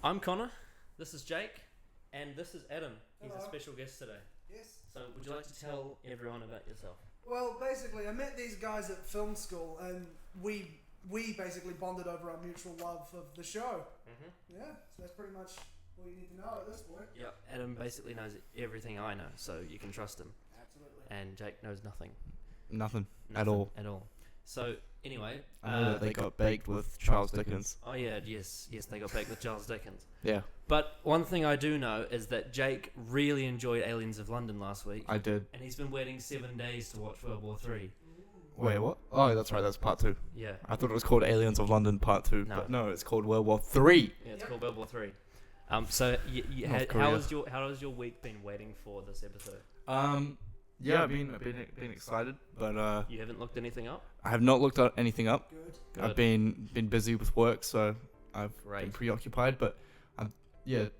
I'm Connor, this is Jake, and this is Adam. He's Hello. a special guest today. Yes. So would you like to tell everyone about yourself? Well, basically, I met these guys at film school, and we basically bonded over our mutual love of the show. Mm-hmm. Yeah, so that's pretty much all you need to know at this point. Yep. Adam basically knows everything I know, so you can trust him. Absolutely. And Jake knows nothing. Nothing at all. At all. So anyway, I know that they got baked with Charles Dickens. Oh yeah, yes, they got baked with Charles Dickens. Yeah, But one thing I do know is that Jake really enjoyed Aliens of London last week, I did. and he's been waiting 7 days to watch World War 3. Wait, what? Oh, that's right. That's part 2. Yeah. I thought it was called Aliens of London Part 2, No. but no, it's called World War 3. Yeah, it's called World War 3. So North how Korea. has your week been waiting for this episode? Yeah, I've been excited, but You haven't looked anything up? I have not looked anything up. Good. I've been busy with work, so I've been Great. preoccupied. But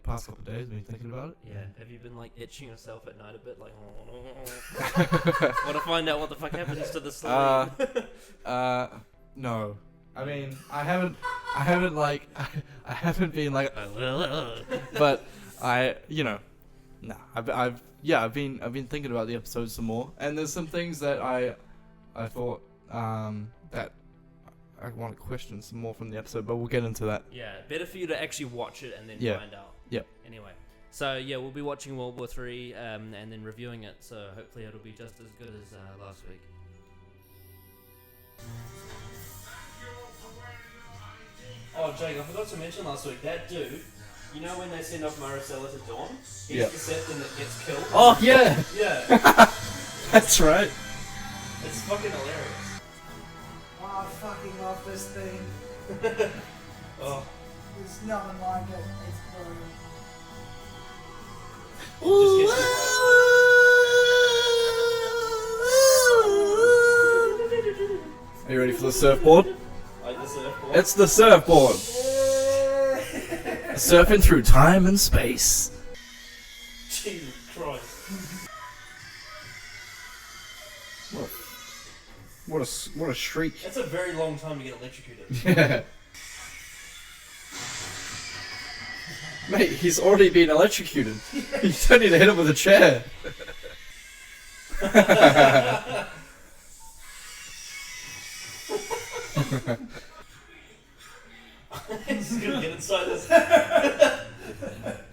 past couple of days, I've been thinking about it. Yeah. Have you been like itching yourself at night a bit, like? Want to find out what the fuck happens to the sleep? No. I mean, I haven't been like, but I've been thinking about the episodes some more, and there's some things that I thought that I want to question some more from the episode, but we'll get into that. Yeah, better for you to actually watch it and then Yeah. find out. Yeah. Anyway, so yeah, we'll be watching World War 3 and then reviewing it. So hopefully it'll be just as good as last week. Oh, Jake, I forgot to mention last week, that dude, you know when they send off Maricela to Dawn? He's Yeah. the Septon that gets killed. Oh yeah, Yeah, that's right. it's fucking hilarious. Oh, I fucking love this thing. Oh, There's nothing like it. It's brilliant. just gets Are you ready for the surfboard? like the surfboard. It's the surfboard. Yeah. Surfing through time and space. Jesus Christ. What a shriek. That's a very long time to get electrocuted. Yeah. Mate, he's already been electrocuted. You don't need to hit him with a chair. He's just gonna get inside this.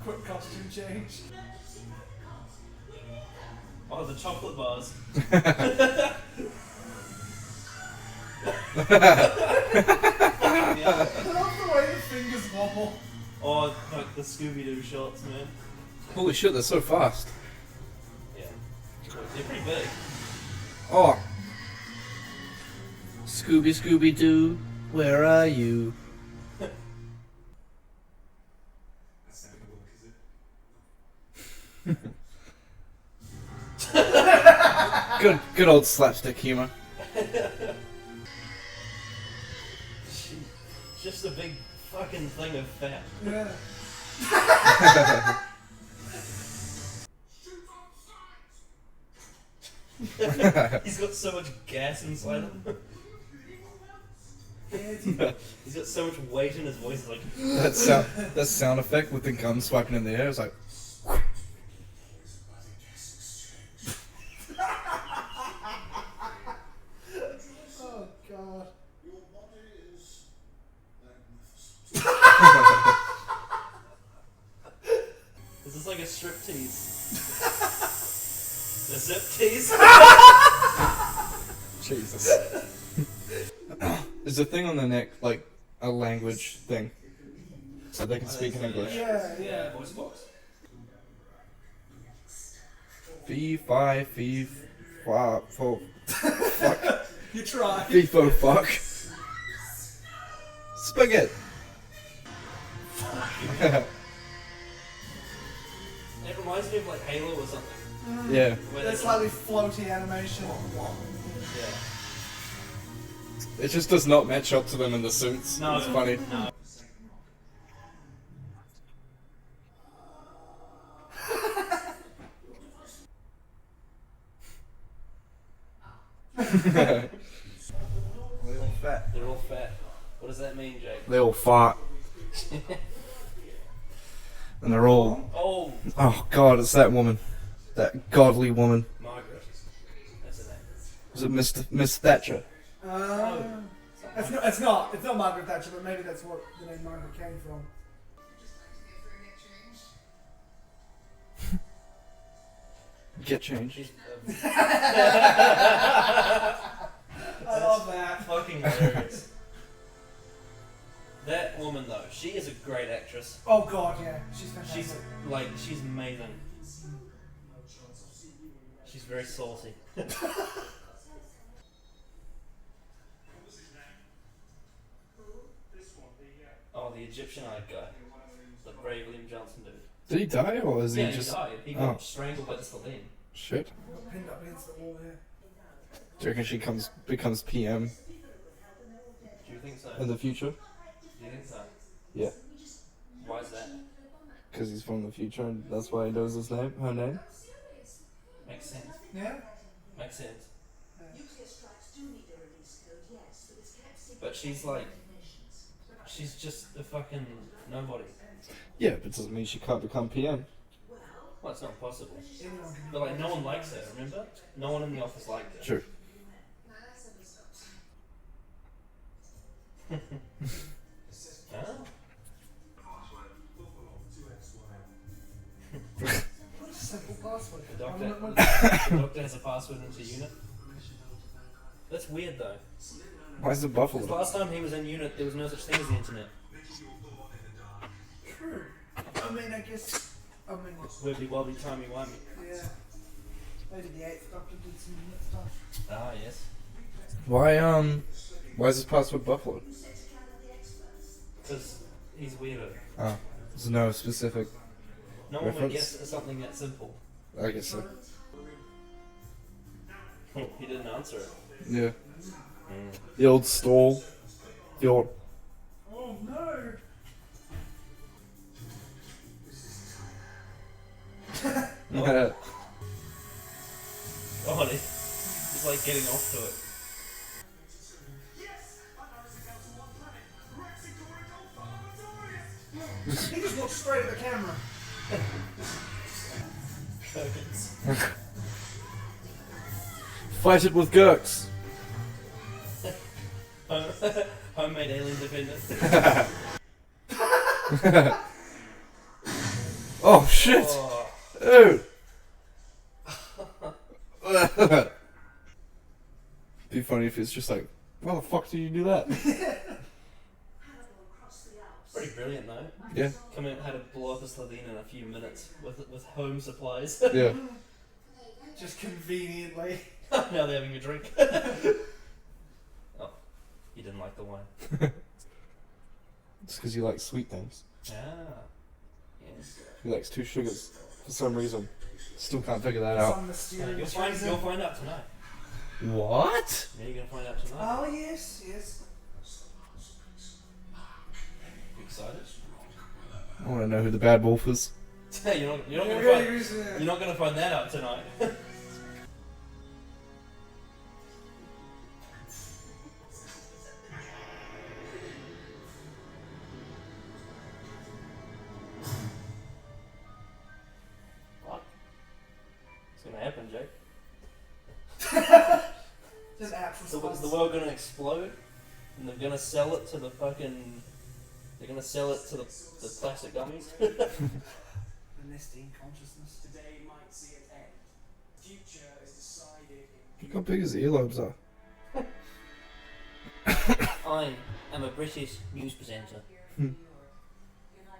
Quick costume change. Oh, the chocolate bars. I love the way the fingers wobble. Oh, like the Scooby-Doo shots, man. Holy shit, they're so fast. Yeah. They're pretty big. Oh. Scooby Doo, where are you? Good old slapstick humor. Just a big fucking thing of fat. Yeah. He's got so much gas inside him. He's got so much weight in his voice. It's like, That sound effect with the gum swiping in the air is like. Oh god. is this like a strip tease? The zip tease? Jesus. There's a thing on the neck, like a language thing, so they can speak in English. Yeah. Voice box. Fee, fi, fee, fa, fo, fuck. You try. Fee, fo, fuck. Spaghetti. It reminds me of like Halo or something. Yeah. Where That they- slightly floaty animation. Yeah. It just does not match up to them in the suits. No, It's funny. No. They're all fat. They're all fat. What does that mean, Jake? They all fart. and they're all. Oh, Oh God, it's that woman, that godly woman. Margaret. That's her name. Was it Miss Thatcher? It's not Margaret Thatcher, but maybe that's what the name Margaret came from. Get change. I love that. Fucking hilarious. That woman though, she is a great actress. Oh God, yeah, she's fantastic. She's amazing. She's very saucy. Oh, the Egyptian-eyed guy. The brave Liam Johnson dude. Did he die or is Yeah, he just? he died. He got strangled by the Celine. Shit. Pinned up against the wall here. Do you reckon she becomes PM Do you think so? in the future? Do you think so? Yeah. Why is that? Because he's from the future and that's why he knows her name. Makes sense. Yeah. Makes sense. But she's just a fucking nobody. Yeah, but it doesn't mean she can't become PM. Well, it's not possible. Anyone can But like, no one likes her, remember? No one in the office liked her. True. Huh? What a simple password. The doctor, the doctor has a password into unit. That's weird though. Why is it Because Buffalo? last time he was in unit, there was no such thing as the internet. True. I mean, Wibbly wobbly, timey wimey. yeah. Maybe the 8th Doctor did some unit stuff. Ah, yes. Why is his password Buffalo? Because he's weirdo. Oh, there's no specific. No one would Reference? guess something that simple. I guess so. He didn't answer it. Yeah. The old stall. The old. Oh no! Oh, he's like getting off to it. He just looked straight at the camera. Fight it with Gurks. Homemade alien defender. Oh shit! Oh. Ew! Be funny if it's just like, why the fuck did you do that? Pretty brilliant though. Yeah. Come in, had to blow up a Slovene in a few minutes with home supplies. Yeah. Just conveniently. Now they're having a drink. Oh, you didn't like the wine. It's because you like sweet things. Ah, yes. He likes 2 sugars for some reason. Still can't figure that out. Some mysterious You'll reason. find out tonight. What? Yeah, you're gonna find out tonight. Oh yes, yes. You excited? I want to know who the bad wolf is. you're not gonna Really, find. really, You're not gonna find that out tonight. What? What's gonna happen, Jake? Just apt Is response. the world gonna explode? And they're gonna sell it to the fucking. They're gonna sell it to the plastic gummies? The nesting consciousness. Today might see an end. Future is decided in Look how big his earlobes are. I am a British news presenter. Hmm.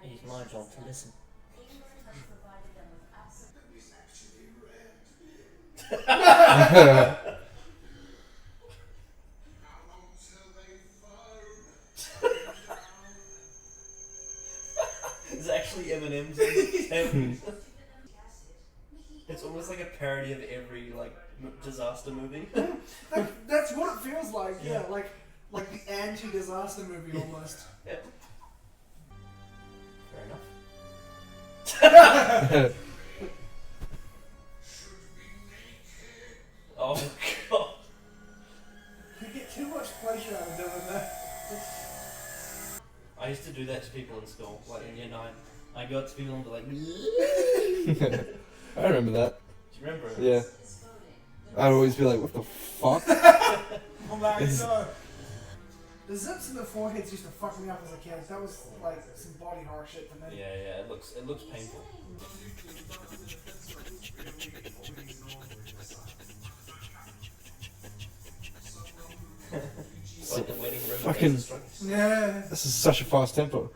It is my job to listen. It's actually Eminem's. It's almost like a parody of every like disaster movie. That's what it feels like. Yeah, Yeah. like the anti-disaster movie almost. Yeah. Fair enough. Oh god. You get too much pleasure out of doing that. I used to do that to people in school, like in year 9. I got to people and be like, do I remember that. you remember it? Yeah. I'd always be like, what the fuck? I'm like, no. The zips in the foreheads used to fuck me up as a kid. That was like some body horror shit to me. Yeah, it looks painful. It's like the waiting room. Fucking- Yeah. This is such a fast tempo.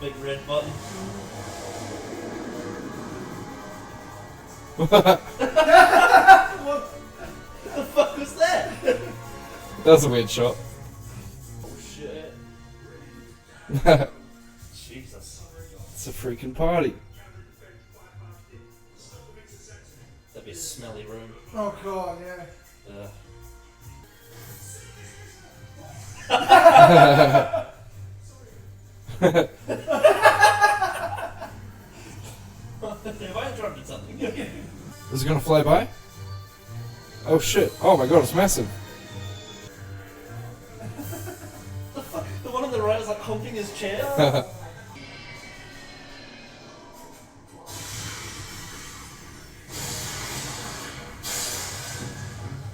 Big red button. What the fuck was that? That's a weird shot. Oh shit. Jesus. It's a freaking party. That'd be a smelly room. Oh god, yeah. Ugh. Have I interrupted something? Is it gonna fly by? Oh shit. Oh my god, it's massive. The one on the right is like humping his chair.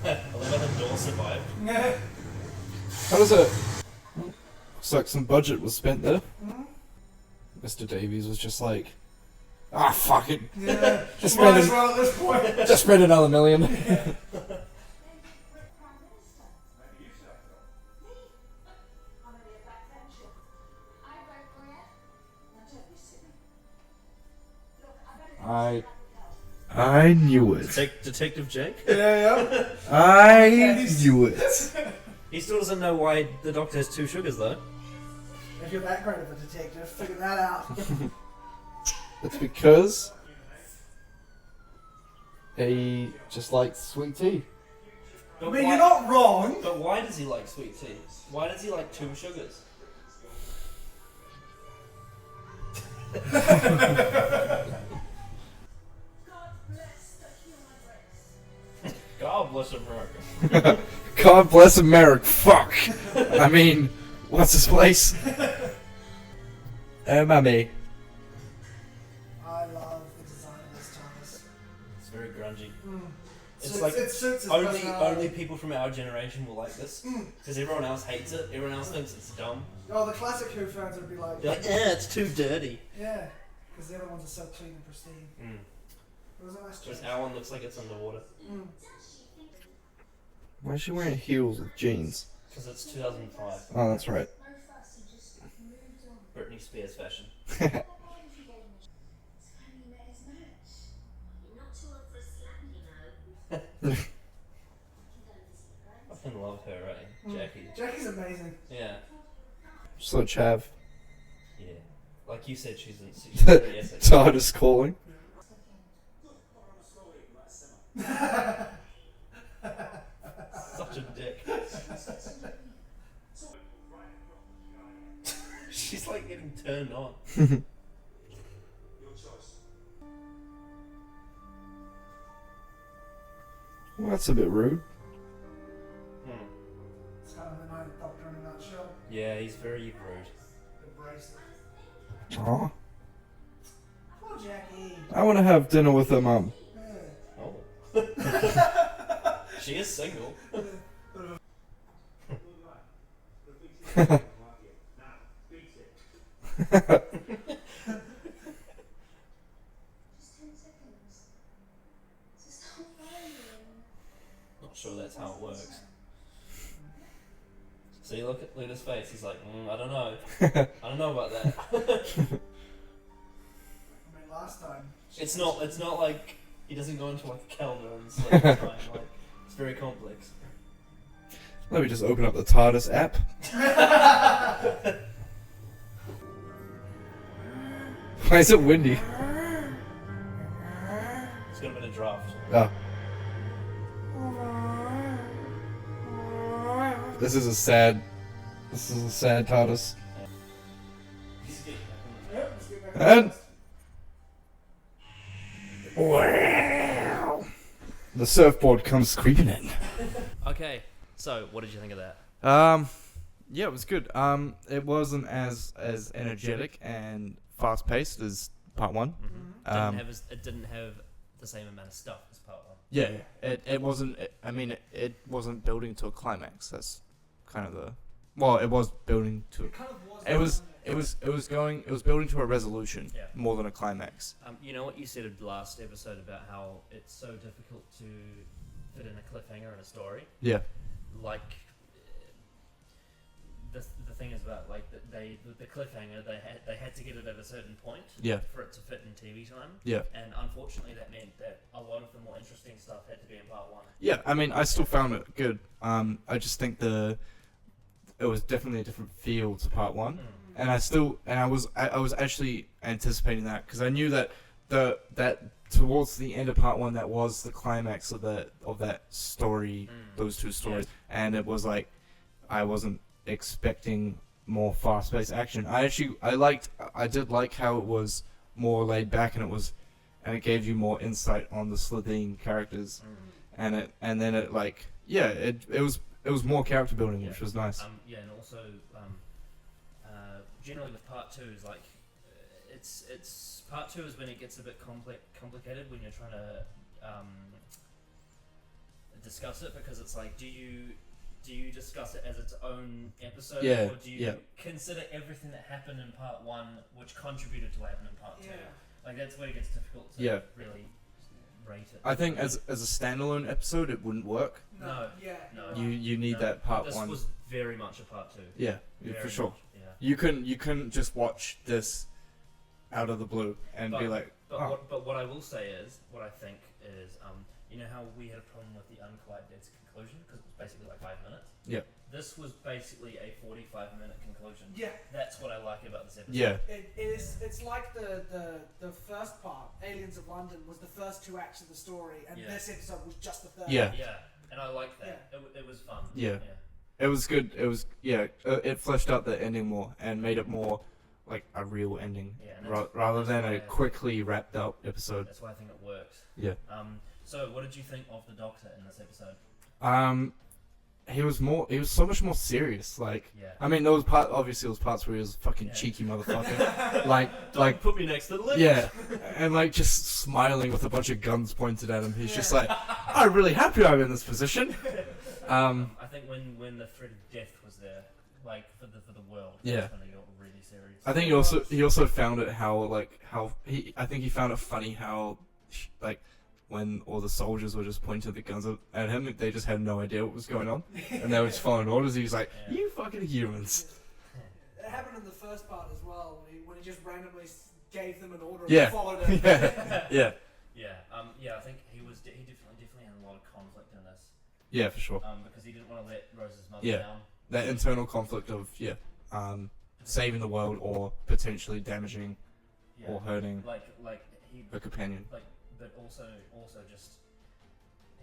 11 door survived. Yeah. How does it... Looks like some budget was spent there. Mr. Davies was just like, ah, fuck it. Yeah. Just Might spend as it. well at this point. Just spend another $1 million. I knew it. Detective Jake? Yeah. I knew it. He still doesn't know why the doctor has 2 sugars though. If you're that great of a detective, figure that out. It's because he just likes sweet tea. I But mean, why- you're not wrong. But why does he like sweet tea? Why does he like 2 sugars? God bless America. God bless America. Fuck. I mean, what's his place? Mummy. I love the design of this Thomas. It's very grungy. It's So like it suits his only personality. people from our generation will like this because everyone else hates it. Everyone else thinks it's dumb. Oh, the classic Who fans would be like, They're like, it's too dirty. yeah, because the other ones are so clean and pristine. It was a nice Whereas choice. our one looks like it's underwater Why is she wearing heels with jeans? because it's 2005. Oh, that's right. Britney Spears fashion. I fucking love her, right? Jackie. Jackie's amazing. Yeah. So chav. Yeah. Like you said, she's in. She's very essay. Todd is calling. Such a dick. She's like getting turned on. Well, that's a bit rude. It's kind of the Ninth Doctor in a nutshell. Yeah, he's very rude. The bracelet. Aw. Poor Jackie. I want to have dinner with her mum. Yeah. Oh. She is single. Not sure that's how it works. See, look at his face. He's like, I don't know. I don't know about that. I mean, last time. It's not like he doesn't go into like a calendar and select the time. Like, it's very complex. Let me just open up the TARDIS app. Why is it windy? It's got a bit of draft. Oh. This is a sad TARDIS. Yep, let's get back to And wow, the surfboard comes creeping in. Okay, so what did you think of that? Yeah, it was good. It wasn't as energetic and fast paced as part one. It didn't have the same amount of stuff as part one. Yeah, it wasn't. It wasn't building to a climax. That's kind of the. Well, it was building to. It kind of was. It was building to a resolution Yeah. more than a climax. You know what you said last episode about how it's so difficult to fit in a cliffhanger in a story. Yeah. Like the thing is about like the cliffhanger they had to get it at a certain point. Yeah. For it to fit in TV time. Yeah. And unfortunately, that meant that a lot of the more interesting stuff had to be in part one. Yeah, I mean, I still found it good. I just think it was definitely a different feel to part one, and I was actually anticipating that because I knew that that towards the end of part one that was the climax of that story, those two stories, and it was like I wasn't expecting more fast-paced action. I did like how it was more laid back and it gave you more insight on the Slitheen characters, and it was more character building, which was nice. And also generally with part two is like it's part two is when it gets a bit complicated when you're trying to discuss it, because it's like do you discuss it as its own episode, or do you consider everything that happened in part one which contributed to what happened in part two? Like that's where it gets difficult to really rate it. I think as a standalone episode it wouldn't work. No. You need that part this one. This was very much a part two. Yeah, Very for sure. much, yeah. You couldn't just watch this out of the blue and be like, But what I will say is, what I think is, you know how we had a problem with the Unquiet Dead's conclusion because it was basically like 5 minutes. Yeah. This was basically a 45-minute conclusion. Yeah. That's what I like about this episode. yeah, It's like the first part, Aliens of London, was the first two acts of the story, and this episode was just the third. Yeah. Yeah, and I like that. It was fun. Yeah. It was good. It was it fleshed out the ending more and made it more like a real ending, rather than a quickly wrapped up episode. That's why I think it works. Yeah. So what did you think of the Doctor in this episode? He was so much more serious. Like, I mean, there was parts where he was a fucking cheeky motherfucker. like put me next to the list. Yeah, and like just smiling with a bunch of guns pointed at him. He's just like, I'm really happy I'm in this position. I think when the threat of death was there, like for the world, that's when they got really serious. I think he also found it I think he found it funny how like when all the soldiers were just pointing the guns at him, they just had no idea what was going on, and they were just following orders. He was like, "You fucking humans." It happened in the first part as well, when he just randomly gave them an order Yeah. and followed it. Yeah. I think he definitely had a lot of conflict in this. Yeah, for sure. Because he didn't want to let Rose's mother Yeah. down. That internal conflict of saving the world or potentially damaging or hurting like he her companion. but also just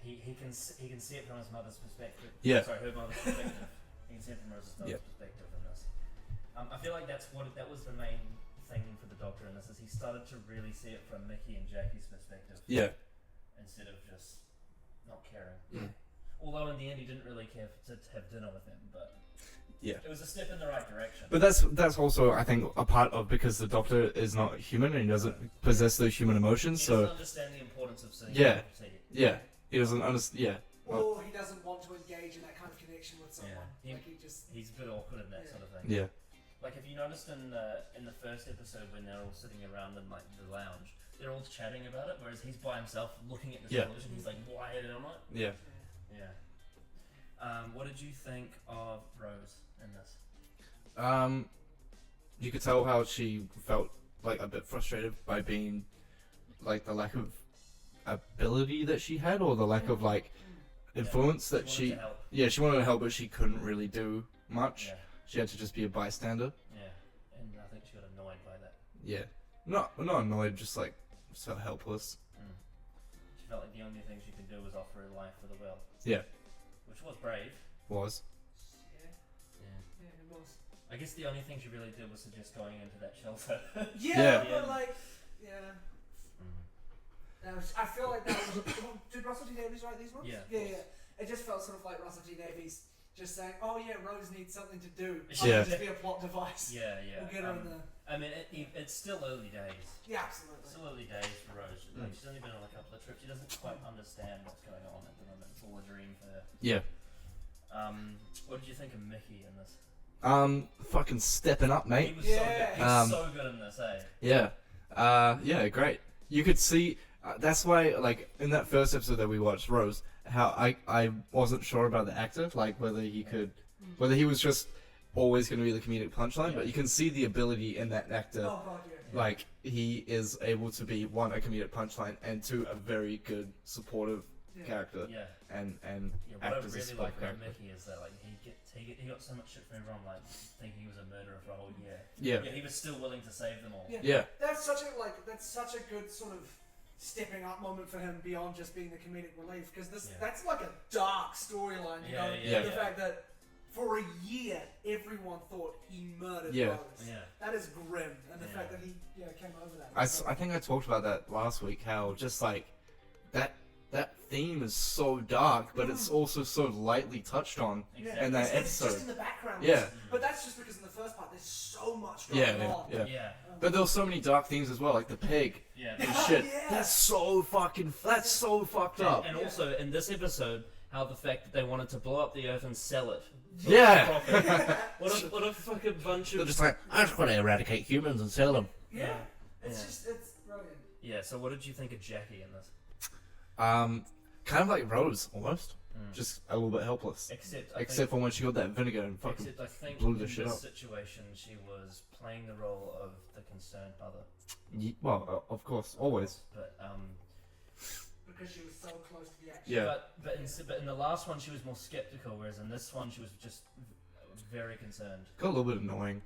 he can see it from his mother's perspective. Yeah. Sorry, her mother's perspective. He can see it from Rose's mother's perspective in this. I feel like that was the main thing for the Doctor in this, is he started to really see it from Mickey and Jackie's perspective. Yeah. Instead of just not caring. Mm. Although in the end he didn't really care to have dinner with him, but it was a step in the right direction. But that's also, I think, a part of because the Doctor is not human and he doesn't possess those human emotions. He so doesn't understand the importance of seeing. Yeah, he doesn't understand. Yeah. Or he doesn't want to engage in that kind of connection with someone. He's a bit awkward in that sort of thing. Yeah. Like if you noticed in the first episode when they're all sitting around in like the lounge, they're all chatting about it, whereas he's by himself looking at the television. He's like quiet and I'm like, Yeah. What did you think of Rose in this? You could tell how she felt like a bit frustrated by being like the lack of ability that she had, or the lack of like influence that she wanted to help, but she couldn't really do much. She had to just be a bystander. And I think she got annoyed by that. Not annoyed, just like so helpless. She felt like the only thing she could do was offer her life for the world. Which was brave. Was. Yeah, it was. I guess the only thing she really did was suggest going into that shelter. But like, I feel like that was. Did Russell T Davies write these ones? Yeah. Yeah. It just felt sort of like Russell T Davies just saying, oh yeah, Rose needs something to do. Yeah. Just be a plot device. Yeah, yeah. We'll get her in the... I mean, it's still early days. Yeah, absolutely. Still early days for Rose. Like, she's only been on a couple of trips. She doesn't quite understand what's going on at the moment. It's all a dream for her. Yeah. What did you think of Mickey in this? Fucking stepping up, mate. He was so good. He was so good in this, eh? Yeah. Yeah, great. You could see, that's why, like, in that first episode that we watched, Rose, how I wasn't sure about the actor, like, whether he was just always going to be the comedic punchline, but you can see the ability in that actor. Oh, God, yeah. Like, he is able to be, one, a comedic punchline, and two, a very good supportive character. Yeah. And Yeah, act what I as a really support like about character. Mickey is that like he got so much shit from everyone like thinking he was a murderer for a whole year. Yeah. Yet he was still willing to save them all. Yeah. That's such a good sort of stepping up moment for him beyond just being the comedic relief, because that's like a dark storyline, you know. The fact that for a year everyone thought he murdered Rose. Yeah. That is grim, and the fact that he came over that. I think I talked about that last week, how just like that theme is so dark, but it's also so lightly touched on Exactly. in that It's episode. just in the background. Yeah. But that's just because in the first part there's so much going on. Yeah. But there were so many dark themes as well, like the pig Yeah. and shit. Yeah. That's so fucked up. And also in this episode, how the fact that they wanted to blow up the earth and sell it. for Yeah. profit. What a fucking bunch They're of. just like, I just want to eradicate humans and sell them. Yeah. Yeah. It's brilliant. Yeah. So what did you think of Jackie in this? Kind of like Rose, almost. Just a little bit helpless. Except For when she got that vinegar and fucking I think blew in the this shit up. situation she was playing the role of the concerned mother. Well, of course, always. But Because she was so close to the action. Yeah. but in the last one she was more skeptical, whereas in this one she was just very concerned. Got a little bit annoying.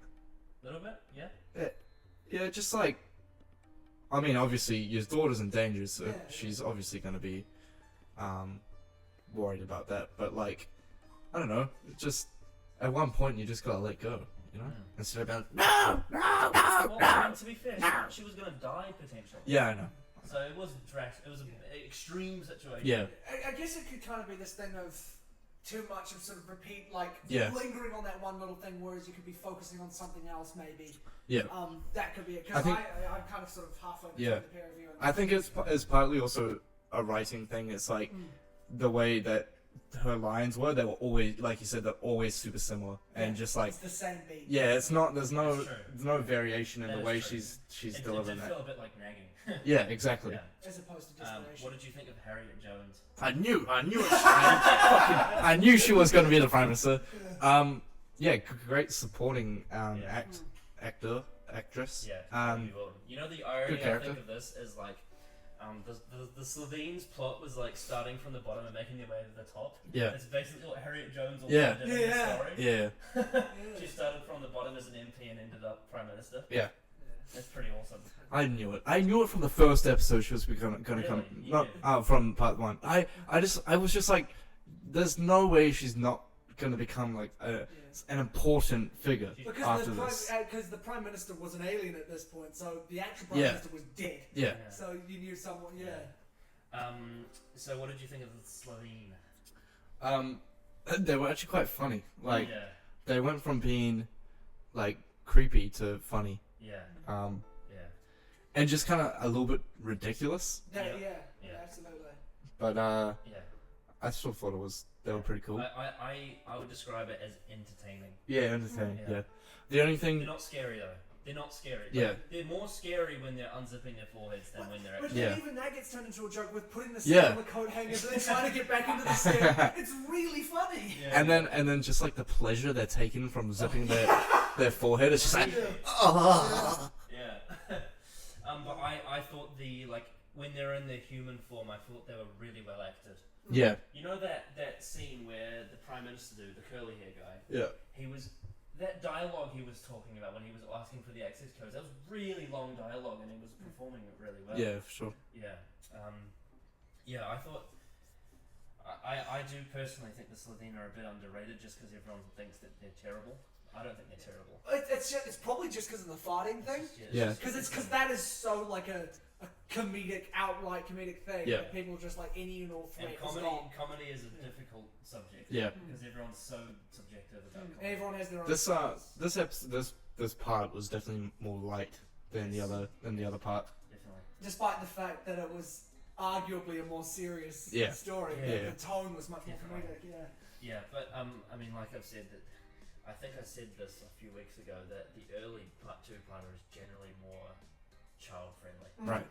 A little bit, yeah. Yeah, just like, I mean, obviously your daughter's in danger, so Yeah, she's obviously gonna be, worried about that. But like, I don't know. Just at one point you just gotta let go, you know, instead of being like, no. Well, I mean, to be fair, she was gonna die potentially. Yeah, I know. So it was drastic. It was an extreme situation. Yeah. I guess it could kind of be this thing of too much of sort of repeat, like Yeah. lingering on that one little thing, whereas you could be focusing on something else maybe. Yeah. That could be it. I Because think- I'm kind of sort of halfway between Yeah. the pair of you. And I think it's partly also a writing thing. It's like the way that her lines were. They were always, like you said, they're always super similar, and just like, it's the same beat. yeah, it's not. There's That's true. no variation in That the is way true. she's It delivering did that. feel a bit like nagging. Yeah, exactly. Yeah. As opposed to desperation. What did you think of Harriet Jones? I knew it. I knew she was going to be the prime minister. Yeah, great supporting actress. Yeah. You know the irony good I character. think of this is like, the Slovene plot was like starting from the bottom and making their way to the top. Yeah. It's basically what Harriet Jones also Yeah. did in the story. Yeah. She started from the bottom as an MP and ended up Prime Minister. Yeah. That's pretty awesome. I knew it. I knew it from the first episode. She was going to come. Really? You Not from part one. I was just like, there's no way she's not going to become like an important figure after this. Because the prime minister was an alien at this point, so the actual prime Yeah. minister was dead. Yeah. So you knew someone. Yeah. So what did you think of the Slovene? They were actually quite funny. Like, yeah. they went from being like creepy to funny. Yeah. Yeah. Yeah. And just kind of a little bit ridiculous. Yeah. Yeah. Absolutely. But Yeah. I still thought they were pretty cool. I would describe it as entertaining. Yeah, entertaining. Yeah. Yeah. The only They're thing. not scary though. They're not scary. Yeah. Like, they're more scary when they're unzipping their foreheads than when they're But actually. Yeah. even that gets turned into a joke with putting the Yeah. stick on the coat hangers and then trying to get back into the stick. It's really funny. Yeah. And then just like the pleasure they're taking from zipping their forehead. It's just like, Yeah. But I thought when they're in their human form, I thought they were really well acted. yeah, You know that scene where the Prime Minister dude, the curly hair guy, yeah, that dialogue he was talking about when he was asking for the access codes, that was really long dialogue and he was performing it really well. yeah, for sure. Yeah. Yeah, I thought I do personally think the Slovene are a bit underrated just because everyone thinks that they're terrible. I don't think they're terrible. It's probably just because of the fighting thing. Yeah. Because that is so like a outright comedic thing. Yeah. That people are just like any and all threat And is gone. comedy is a difficult subject. Yeah. Because everyone's so subjective about comedy. Everyone has their own. This styles. this part was definitely more light than the other part. Definitely. Despite the fact that it was arguably a more serious Yeah. story, Yeah. the tone was much more Definitely. comedic. Yeah. Yeah, but I mean, like I've said, that I think I said this a few weeks ago, that the early part 2-parter is generally more child friendly. Right.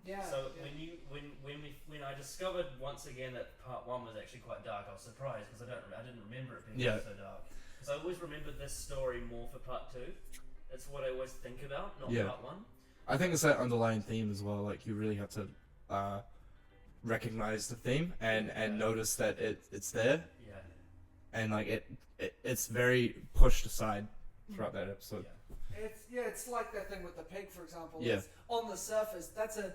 Yeah. So yeah. when I discovered once again that part 1 was actually quite dark, I was surprised because I didn't remember it being Yeah. so dark. Because I always remembered this story more for part 2. That's what I always think about, not Yeah. part 1. I think it's that underlying theme as well. Like you really have to recognize the theme and notice that it's there, Yeah. and like it's very pushed aside throughout that episode. Yeah. It's like that thing with the pig, for example. Yeah. It's on the surface, that's a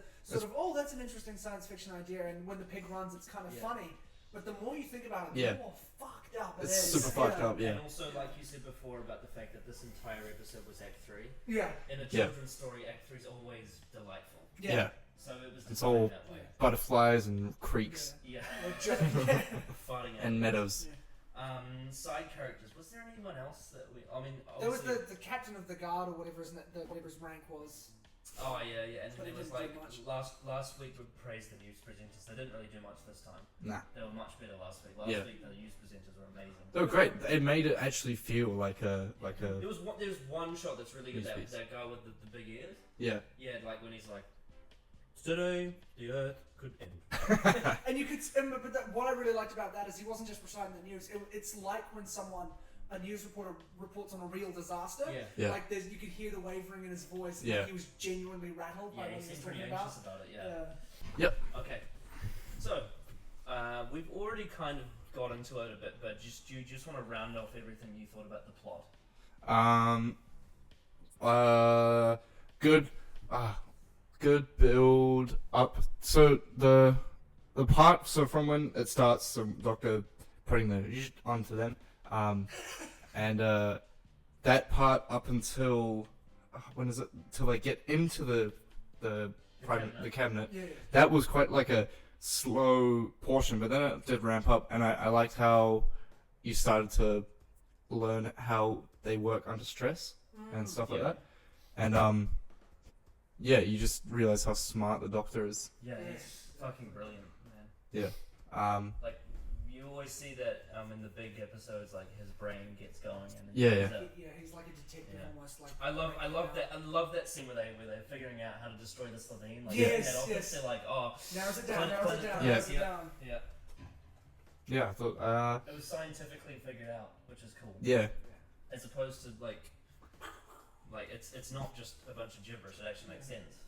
that's an interesting science fiction idea, and when the pig runs, it's kind of funny. But the more you think about it, Yeah. the more fucked up it It's is. super fucked up. Yeah. And also, like you said before about the fact that this entire episode was Act 3. Yeah. In a Yeah. children's story, Act 3 is always delightful. Yeah. So it was It's designed all that way. butterflies and creeks Yeah. Fighting out. and meadows. Side characters. Was there anyone else that we? I mean, There was obviously- the captain of the guard or whatever whatever his rank was. Oh yeah, and But it it was didn't like do much. last week we praised the news presenters. They didn't really do much this time. Nah. They were much better last week. Last Yeah. week the news presenters were amazing. They were great. It made it actually feel like a There was one shot that's really good. News That, piece. that guy with the big ears. yeah. Yeah, like when he's like, today the Earth could end. And you could, but what I really liked about that is he wasn't just reciting the news. It's like when a news reporter reports on a real disaster. Yeah. Yeah. Like you could hear the wavering in his voice. Yeah. Like he was genuinely rattled by Yeah, what he he was seemed pretty talking anxious about. about it. Yeah. Okay. So, we've already kind of got into it a bit, but do you just want to round off everything you thought about the plot? Good build up. So the part, so from when it starts, so Doctor putting the onto them, and that part up until when is it? Till they get into the cabinet. Yeah. That was quite like a slow portion, but then it did ramp up, and I liked how you started to learn how they work under stress and stuff like Yeah. that, and yeah, you just realize how smart the Doctor is. Yeah, he's fucking brilliant, man. Yeah. Like you always see that in the big episodes, like his brain gets going and Yeah, he's yeah. a- Yeah, he's like a detective Yeah. almost. Like I love that scene where they're figuring out how to destroy the Slovene. Like Yes, in that office, yes. they're like, oh, narrows it down, Yeah. narrows it down. yeah. Yeah, I thought, It was scientifically figured out, which is cool. yeah, As opposed to like it's not just a bunch of gibberish. It actually makes sense.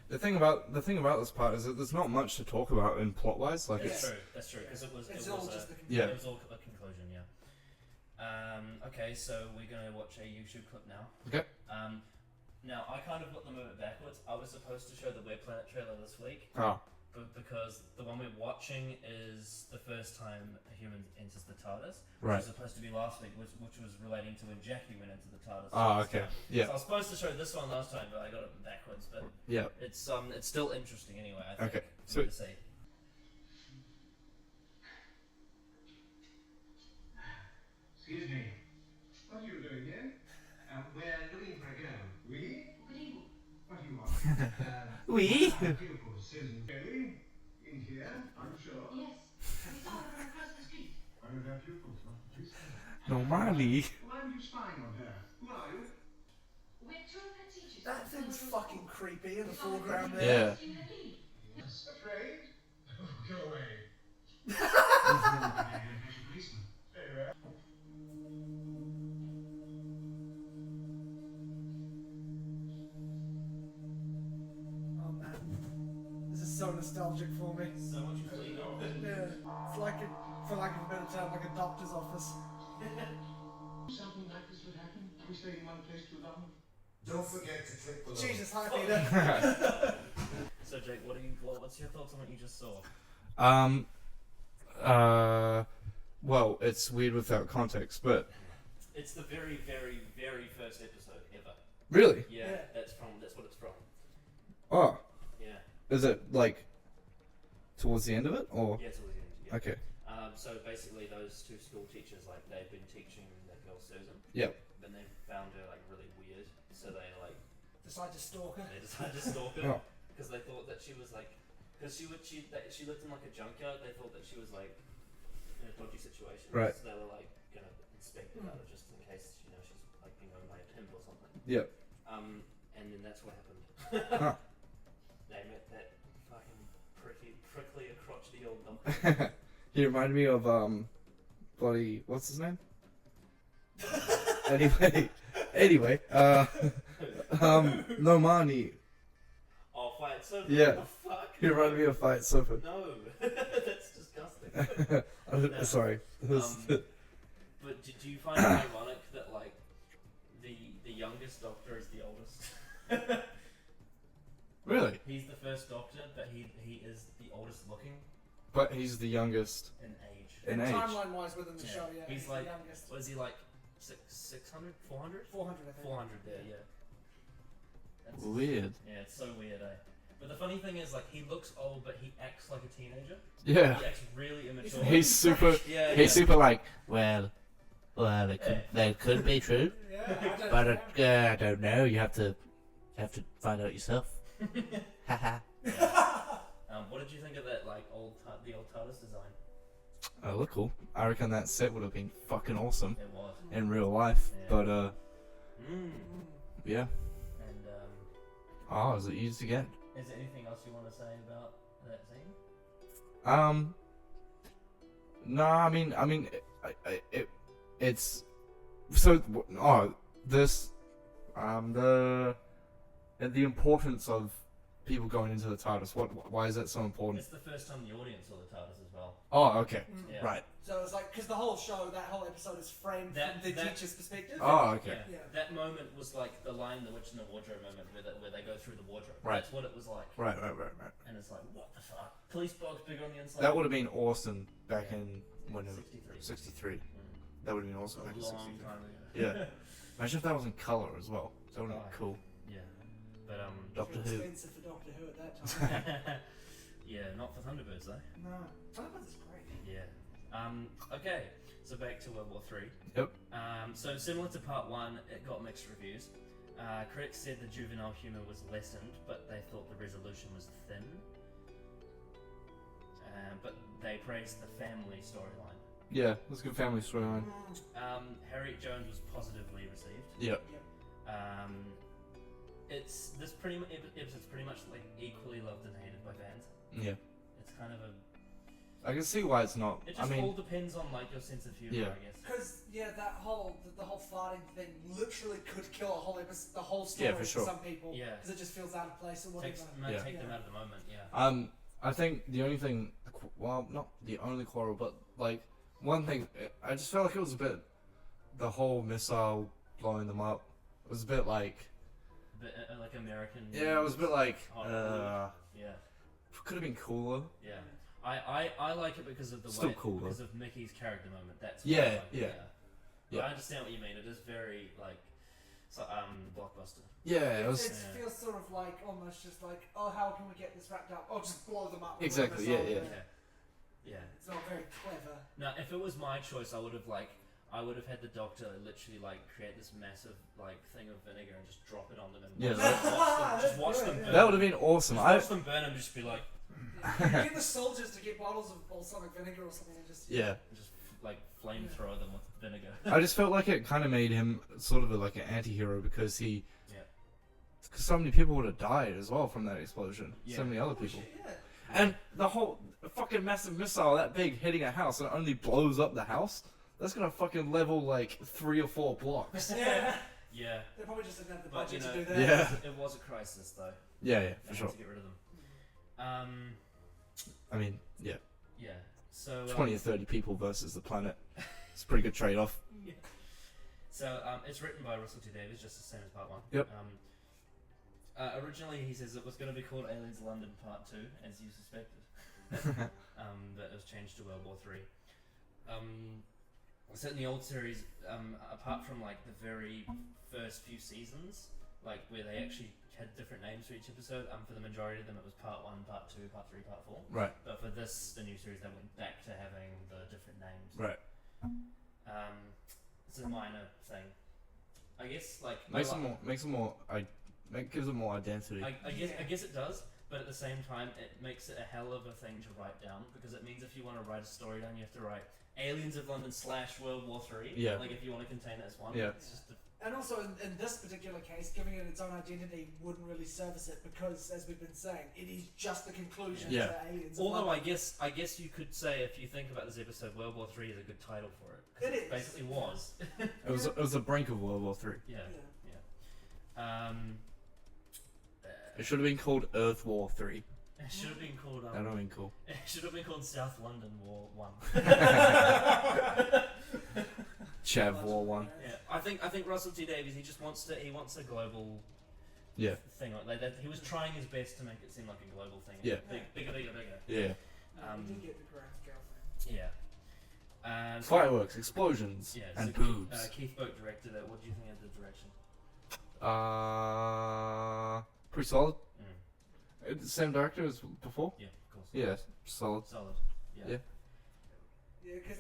the thing about this part is that there's not much to talk about in plot wise. Like That's it's true. That's true. Because it was all a, just the Yeah. it was all a conclusion. Yeah. Okay, so we're gonna watch a YouTube clip now. Okay. Now I kind of got them a bit backwards. I was supposed to show the Web Planet trailer this week, oh but because the one we're watching is the first time a human enters the TARDIS, which right. was supposed to be last week, which was relating to when Jackie went into the TARDIS. Oh last okay. time. Yeah. So I was supposed to show this one last time, but I got it backwards. But Yeah. it's still interesting anyway. I think. Okay, for me to sweet. see. Excuse me. What are you doing here? We're looking for a girl. We? What do you want? Oui. Beautiful Susan Bailey. In here, are you sure? Yes. We saw her across the street. One of our pupils, not the police. Normally. Why are you spying on her? Who are you? We're two of her teachers. That thing's fucking creepy in the We saw her foreground across there. Yeah. the street with me. Yes. Afraid? Oh, go away. Policeman. Very well. Oh man, this is so nostalgic for me. So much clean off. Yeah, it's like for lack of a better term, like a doctor's office. Something like this would happen? Are we staying in one place too long? Don't forget to click below. Jesus, hi Peter. So Jake, what's your thoughts on what you just saw? Well, it's weird without context, but It's the very, very, very first episode ever. really, Yeah, Yeah. that's what it's from. oh, Yeah. Is it like towards the end of it, or? Yeah, towards the end. Yeah. Okay. So basically, those two school teachers, like, they've been teaching that girl Susan. Yep. Then they found her like really weird, so they like Decide to stalk her. they decided to stalk her because they thought that she was like, because she lived in like a junkyard. They thought that she was like in a dodgy situation. Right. So they were like gonna inspect about it just in case she's like being owned by a pimp or something. Yep. And then that's what happened. Huh. They met that fucking prickly, crotchety old doctor. He reminded me of bloody what's his name? anyway, Nomani. Oh, Fight Sofa. Yeah. What the fuck? He reminded me of Fight Sofa. No, that's disgusting. Sorry. But did you find it ironic that like the youngest doctor is the oldest? Really? He's the first doctor, but he is the oldest looking But he's the youngest in age. in age. Timeline-wise within the show, yeah. He's the like, youngest. what is he like? 600? 400? 400, I think. 400 there, yeah. That's, Weird. yeah, it's so weird, eh? But the funny thing is, like, he looks old, but he acts like a teenager. Yeah. He acts really immature. He's super. Yeah, He's yeah. super like. Well, that could be true, Yeah, but I don't know. You have to find out yourself. Haha. What did you think of that, like, the old TARDIS design? Oh, look cool. I reckon that set would have been fucking awesome It was. in real life. Yeah. But yeah. And Oh, is it easy to get? is there anything else you want to say about that scene? No, I mean, it's so. This, the importance of people going into the TARDIS. Why is that so important? It's the first time the audience saw the TARDIS as well. Oh, okay, Yeah. right. So it's like, because the whole show, that whole episode is framed That- from the that- teacher's perspective. Oh, okay. Yeah. Yeah. That moment was like the Lion, the Witch, and the Wardrobe moment where they go through the wardrobe. Right. That's what it was like. Right. And it's like, what the fuck? Police box bigger on the inside. That would have been awesome back in when it 63. 63. Mm. That would have been A awesome back in long 63. time ago. Yeah. Imagine if that was in color as well. That would have been cool. Yeah. But Doctor Too Who. expensive for Doctor Who at that time. yeah, not for Thunderbirds though. No. Thunderbirds is great. Yeah. Okay. So back to World War Three. Yep. So similar to Part 1, it got mixed reviews. Critics said the juvenile humour was lessened, but they thought the resolution was thin. But they praised the family storyline. Yeah, that's a good family storyline. Harriet Jones was positively received. Yep. Episode's pretty much like equally loved and hated by fans. Yeah. It's kind of a. I can see why it's not. It I just mean, all depends on like your sense of humor, Yeah. I guess. Because that whole the whole farting thing literally could kill a whole episode, the whole story Yeah, for sure. some people. Yeah. Because it just feels out of place or whatever. Might Yeah. take them out of the moment. Yeah. I think the only thing, well, not the only quarrel, but like one thing, I just felt like it was a bit, the whole missile blowing them up was a bit like. But like American. Yeah, it was a bit like. Yeah. Could have been cooler. Yeah. I like it because of the Still way cool, though. because of Mickey's character moment. That's Yeah, what I like it, yeah. But Yeah. I understand what you mean. It is very like, blockbuster. Yeah, it was. It feels sort of like almost just like, oh, how can we get this wrapped up? Oh, just blow them up. with Exactly, whatever's yeah, on yeah. there. Yeah. It's not very clever. Now, if it was my choice, I would have had the doctor literally like create this massive like thing of vinegar and just drop it on them and Yeah, watch them burn. That would have been awesome. Just watch them burn and just be like, Get the soldiers to get bottles of balsamic vinegar or something and just Yeah. just like flamethrower them with vinegar. I just felt like it kind of made him sort of like an anti-hero because he. Yeah. Because so many people would have died as well from that explosion. Yeah. So many other people. Yeah. And the whole fucking massive missile that big hitting a house and it only blows up the house. That's gonna fucking level like 3 or 4 blocks. Yeah. Yeah. They probably just didn't have the But, budget you know, to do that. Yeah. It was a crisis though. Yeah, They for had sure. to get rid of them. I mean, yeah. Yeah. So 20 or 30 people versus the planet. It's a pretty good trade-off. So it's written by Russell T Davies, just the same as Part 1. Yep. Originally, he says it was going to be called Aliens London Part 2, as you suspected. But it was changed to World War 3. So in the old series, apart from like the very first few seasons, like where they actually had different names for each episode. For the majority of them, it was part 1, part 2, part 3, part 4. Right. But for this, the new series, they went back to having the different names. Right. It's a minor thing, I guess. Like Gives it more identity. I guess it does. But at the same time, it makes it a hell of a thing to write down, because it means if you want to write a story down, you have to write Aliens of London / World War 3. Yeah. Like if you want to contain it as one. Yeah. It's just And also, in this particular case, giving it its own identity wouldn't really service it because, as we've been saying, it is just the conclusion Yeah. to Aliens. Although I guess you could say, if you think about this episode, World War 3 is a good title for it. 'Cause It is. basically was. It was the brink of World War 3. Yeah. Yeah. It should have been called Earth War 3. It should have been called. That would have been cool. It should have been called South London War 1. Chav War 1. Yeah, I think Russell T Davies, he wants a global Yeah. thing like that. He was trying his best to make it seem like a global thing. Yeah. Bigger. Yeah. We did get the Grant's girlfriend. Yeah. Fireworks, explosions, Yeah, and so boobs. Keith Boak directed it. What do you think of the direction? Pretty solid. Mm. It's the same director as before. Yeah, of course. Yeah, solid. Solid. Yeah. Yeah. Yeah, because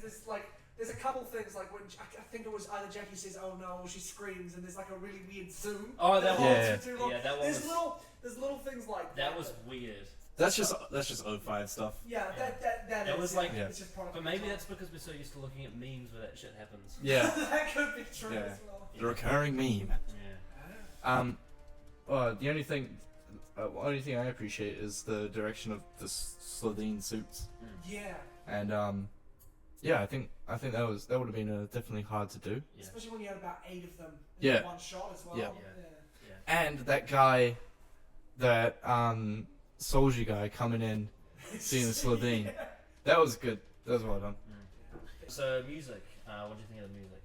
there's a couple things like when I think it was either Jackie says "oh no" or she screams, and there's like a really weird zoom. Oh, that holds one- you too long. Yeah, that one There's was- there's little things like That was weird. That's just 05 stuff. Yeah, That that is, was like- Yeah. it's just product But of maybe time. that's because we're so used to looking at memes where that shit happens. Yeah. that could be true Yeah. as well. The recurring meme. Yeah. The only thing I appreciate is the direction of the Slovene suits, Yeah, and yeah, I think that would have been definitely hard to do. Yeah. especially when you had about 8 of them in Yeah. one shot as well. Yeah. Yeah. And that guy, that soldier guy coming in, seeing the Slovene, that was good. That was well done. So music. What do you think of the music?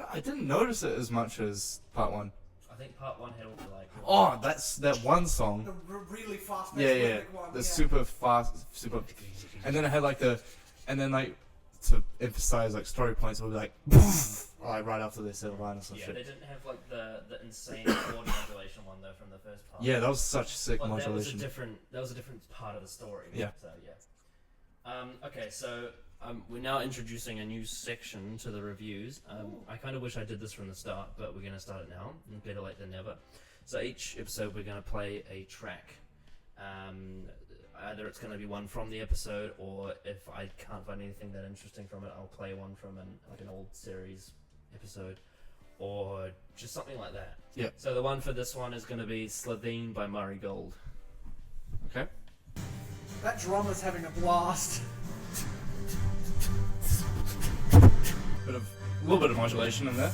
I didn't notice it as much as part 1. I think part 1 had all the like. Oh, that's that one The song. really fast Yeah, yeah, one. the yeah. super fast, super, and then I had like to emphasize like story points, it would be like, like right after they said a line or some Yeah, shit. they didn't have like the insane chord modulation one though from the first part. Yeah, that was such sick Like, modulation. That was a different part of the story. Yeah. So yeah. Okay, so we're now introducing a new section to the reviews. I kind of wish I did this from the start, but we're going to start it now. Better late than never. So each episode we're going to play a track. Either it's going to be one from the episode, or if I can't find anything that interesting from it, I'll play one from an old series episode, or just something like that. Yeah. So the one for this one is going to be Slovene by Murray Gold. Okay. That drummer's having a blast. A little bit of modulation in there.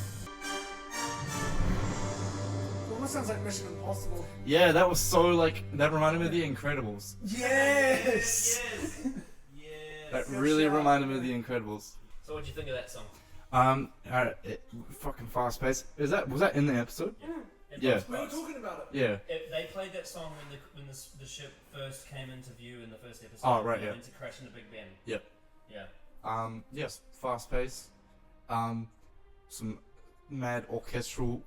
It almost sounds like Mission Impossible. Yeah, that was so like that reminded me of The Incredibles. Yes. Yes. That Good really shout. reminded me of The Incredibles. So what do you think of that song? Alright, fucking fast paced. Was that in the episode? Yeah. We were talking about it. Yeah. They played that song when the ship first came into view in the first episode. Oh, right, They yeah. went to crash into Big Ben. Yep. Yeah. Yes, fast paced. Some mad orchestral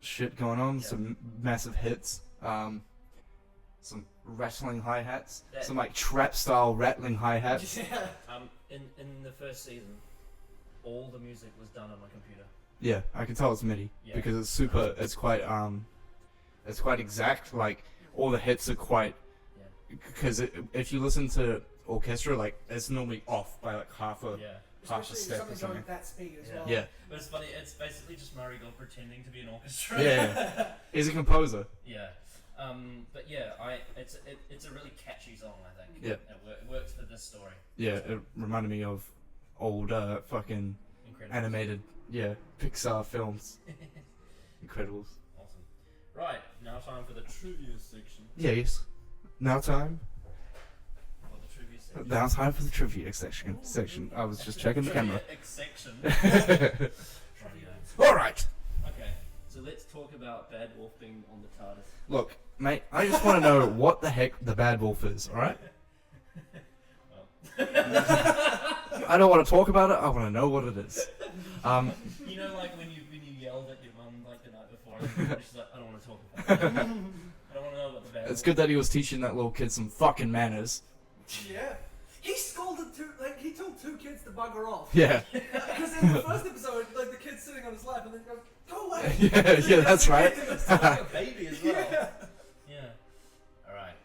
shit going on. Yeah. Some massive hits. Some rattling hi hats. That- Some like trap style rattling hi hats. Yeah. In the first season, all the music was done on my computer. Yeah, I can tell it's MIDI Yeah. because it's super. It's quite exact. Like all the hits are quite. Yeah. Because if you listen to orchestra, like it's normally off by like half a Yeah. half a Especially if step or something's going something. at that speed as Yeah. well. Yeah, But it's funny. It's basically just Murray Gold pretending to be an orchestra. yeah. He's a composer. Yeah. But yeah, it's a really catchy song. I think. Yeah. It works for this story. Yeah, it reminded me of old fucking Incredible. animated, Pixar films. Incredibles. Awesome. Right, now time for the trivia section. Yes. Now time. For the trivia section. Now time for the trivia section. I was just checking the camera. Section. All right. Okay, so let's talk about Bad Wolf being on the TARDIS. Look, mate. I just want to know what the heck the Bad Wolf is. All right. Well. I don't want to talk about it. I want to know what it is. You know, like when you when you yelled at your mum like the night before, and she's like, I don't want to talk about it. I don't want to know about the bad. It's good that he was teaching that little kid some fucking manners. Yeah. He scolded he told 2 kids to bugger off. Yeah. Because in the first episode, like the kid's sitting on his lap and then goes, go away. Yeah, that's right. It's like a baby as well. Yeah. Alright.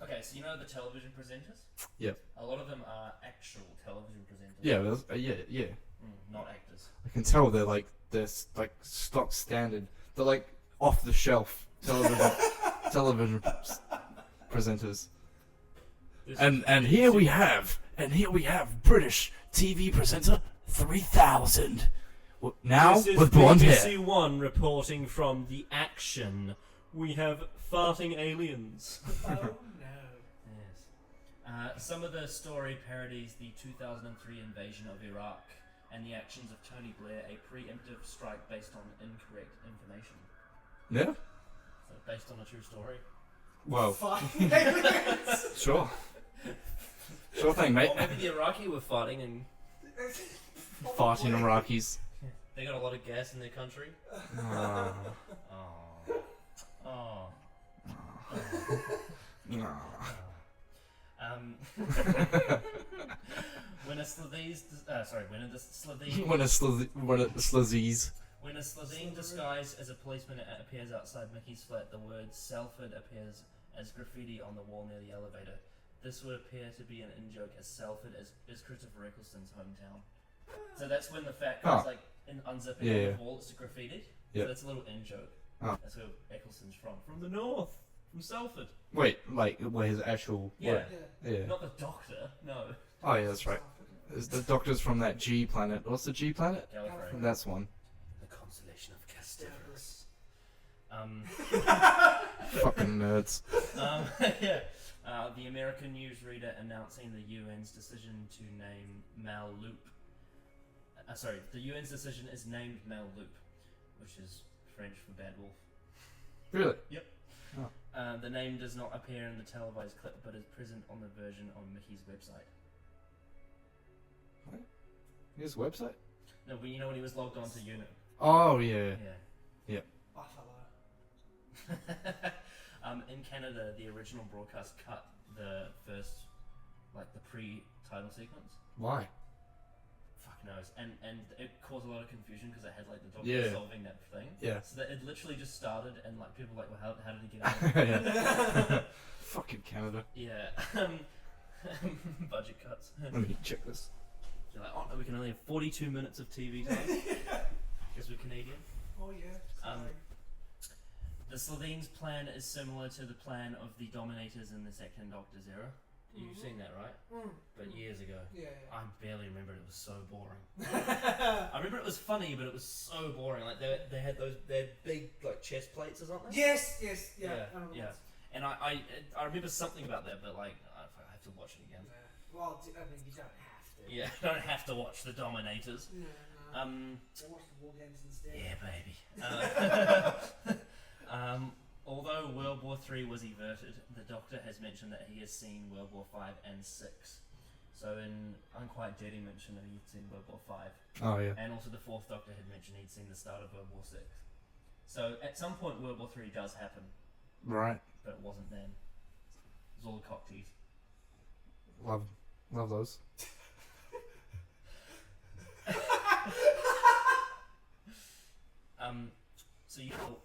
Okay, so you know the television presenters? Yep. A lot of them are actual television presenters. Yeah, yeah. Not actors. I can tell they're like stock standard. They're like off the shelf television presenters. And here we have British TV presenter 3000. Now This is with blonde hair. BBC One reporting from the action. We have farting aliens. Oh no. Yes. Some of the story parodies the 2003 invasion of Iraq and the actions of Tony Blair, a preemptive strike based on incorrect information. Yeah. So based on a true story. Whoa. Fucking aliens. Sure. Sure thing, mate. Or maybe the Iraqi were fighting and Farting Iraqis. they got a lot of gas in their country. Ah. Oh. Ah. When a Slovene disguised as a policeman appears outside Mickey's flat, the word Salford appears as graffiti on the wall near the elevator. This would appear to be an in-joke, as Salford is Christopher Eccleston's hometown. So that's when the fact comes in unzipping on the wall, it's graffiti. Yeah. So that's a little in-joke. Oh. That's where Eccleston's from the north, from Salford. Wait, like where his actual Yeah. yeah. Not the doctor, no. Oh yeah, that's right. It's the doctor's from that G planet. What's the G planet? Gallifrey. That's one. The constellation of Castiverus. Fucking nerds. Yeah. The American newsreader announcing the UN's decision to name Mal Loop. The UN's decision is named Mal Loop, which is French for bad wolf. Really? Yep. Oh. The name does not appear in the televised clip, but is present on the version on Mickey's website. What? His website? No, but you know when he was logged on to Unit. Oh yeah. Yeah. Buffalo. In Canada, the original broadcast cut the first, the pre-title sequence. Why? Fuck knows. And it caused a lot of confusion because it had the doctor solving that thing. Yeah. So that it literally just started and people were like, well, how did he get out? Yeah. Fucking Canada. Yeah. Budget cuts. Let me check this. You're like, oh no, we can only have 42 minutes of TV time because we're Canadian. Oh yeah. Sorry. The Slovenes' plan is similar to the plan of the Dominators in the Second Doctor's era. You've seen that, right? But years ago. Yeah. I barely remember it. It was so boring. I remember it was funny, but it was so boring. They had big chest plates or something. Yes. Yeah. Yeah. And I remember something about that, but I have to watch it again. Yeah. Well, I mean, you don't have to. Yeah, I don't have to watch the Dominators. Yeah. No. We'll watch the war games instead. Yeah, baby. Although World War III was averted, the Doctor has mentioned that he has seen World War V and VI. So in Unquiet Dead he mentioned that he'd seen World War V. Oh yeah. And also the Fourth Doctor had mentioned he'd seen the start of World War VI. So at some point World War III does happen. Right. But it wasn't then. It was all the cock teeth. Love those. So you know,